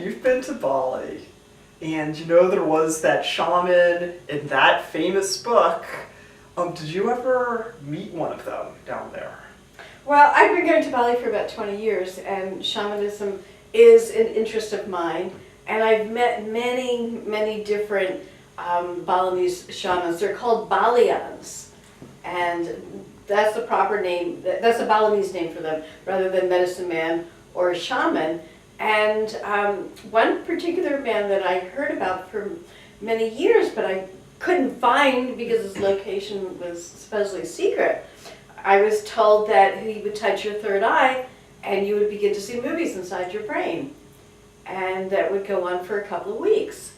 you've been to Bali, and you know there was that shaman in that famous book. Did you ever meet one of them down there? Well, I've been going to Bali for about 20 years, and shamanism is an interest of mine. And I've met many, many different Balinese shamans. They're called Balians, and that's the proper name. That's a Balinese name for them, rather than medicine man or shaman. And one particular man that I heard about for many years, but I couldn't find because his location was supposedly secret. I was told that he would touch your third eye and you would begin to see movies inside your brain. And that would go on for a couple of weeks.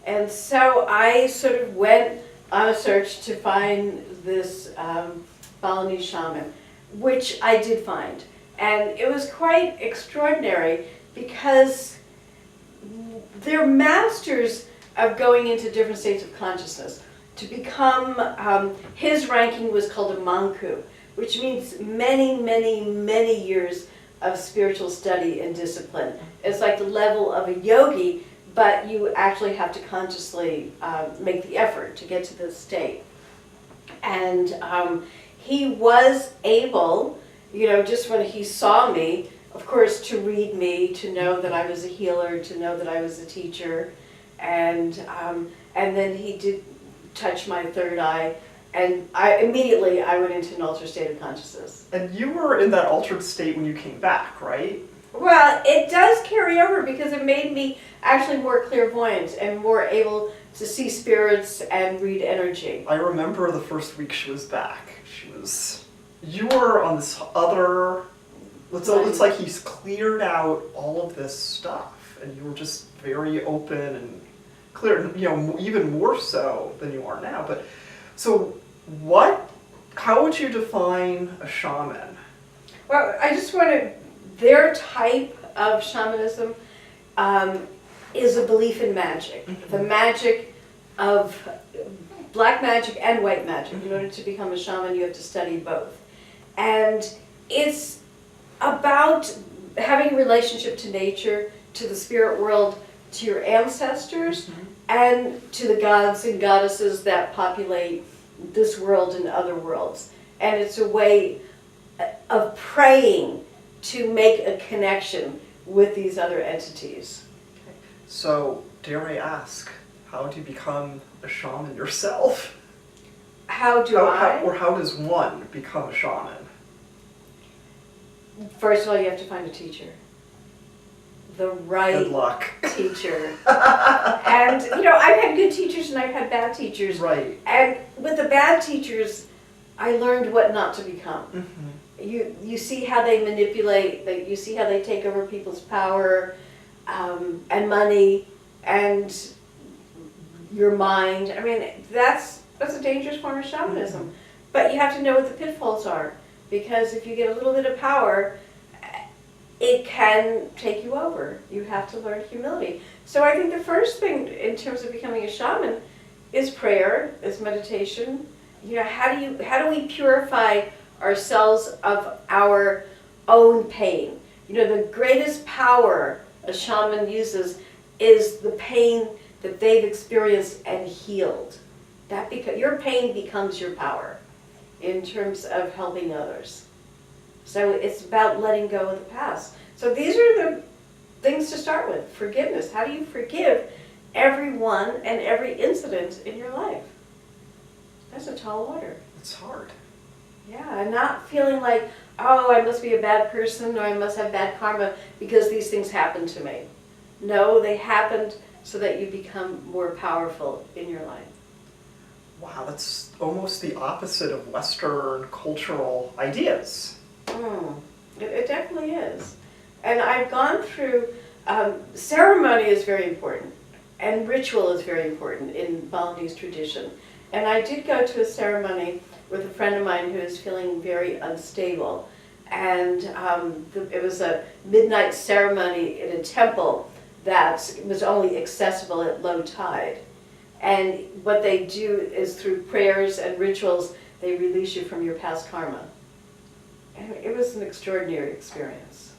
And so I sort of went on a search to find this Balinese shaman, which I did find. And it was quite extraordinary because they're masters of going into different states of consciousness. To become, his ranking was called a manku, which means many, many, many years of spiritual study and discipline. It's like the level of a yogi, but you actually have to consciously make the effort to get to this state. And he was able, just when he saw me, of course, to read me, to know that I was a healer, to know that I was a teacher, and then he did touch my third eye, and I immediately went into an altered state of consciousness. And you were in that altered state when you came back, right? Well, it does carry over because it made me actually more clairvoyant and more able to see spirits and read energy. I remember the first week she was back. You were on this other, it's like he's cleared out all of this stuff, and you were just very open and clear, even more so than you are now. But so how would you define a shaman? Well, I just their type of shamanism is a belief in magic. Mm-hmm. The magic of black magic and white magic. Mm-hmm. In order to become a shaman, you have to study both. And it's about having a relationship to nature, to the spirit world, to your ancestors, mm-hmm. and to the gods and goddesses that populate this world and other worlds. And it's a way of praying to make a connection with these other entities. Okay. So, dare I ask, how do you become a shaman yourself? How does one become a shaman? First of all, you have to find a teacher. The right Good luck. teacher. And, I've had good teachers and I've had bad teachers. Right. And with the bad teachers, I learned what not to become. Mm-hmm. You see how they manipulate, you see how they take over people's power and money and your mind. I mean, that's a dangerous form of shamanism. Mm-hmm. But you have to know what the pitfalls are, because if you get a little bit of power, it can take you over. You have to learn humility. So I think the first thing in terms of becoming a shaman is prayer, is meditation. How do we purify ourselves of our own pain? The greatest power a shaman uses is the pain that they've experienced and healed. Your pain becomes your power in terms of helping others. So it's about letting go of the past. So these are the things to start with. Forgiveness. How do you forgive everyone and every incident in your life? That's a tall order. It's hard. Yeah, and not feeling like, oh, I must be a bad person or I must have bad karma because these things happened to me. No, they happened so that you become more powerful in your life. Wow, that's almost the opposite of Western cultural ideas. It definitely is. And I've gone through, ceremony is very important, and ritual is very important in Balinese tradition. And I did go to a ceremony with a friend of mine who is feeling very unstable. And it was a midnight ceremony in a temple that was only accessible at low tide. And what they do is through prayers and rituals, they release you from your past karma. And it was an extraordinary experience.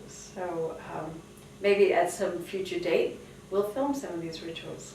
So maybe at some future date, we'll film some of these rituals.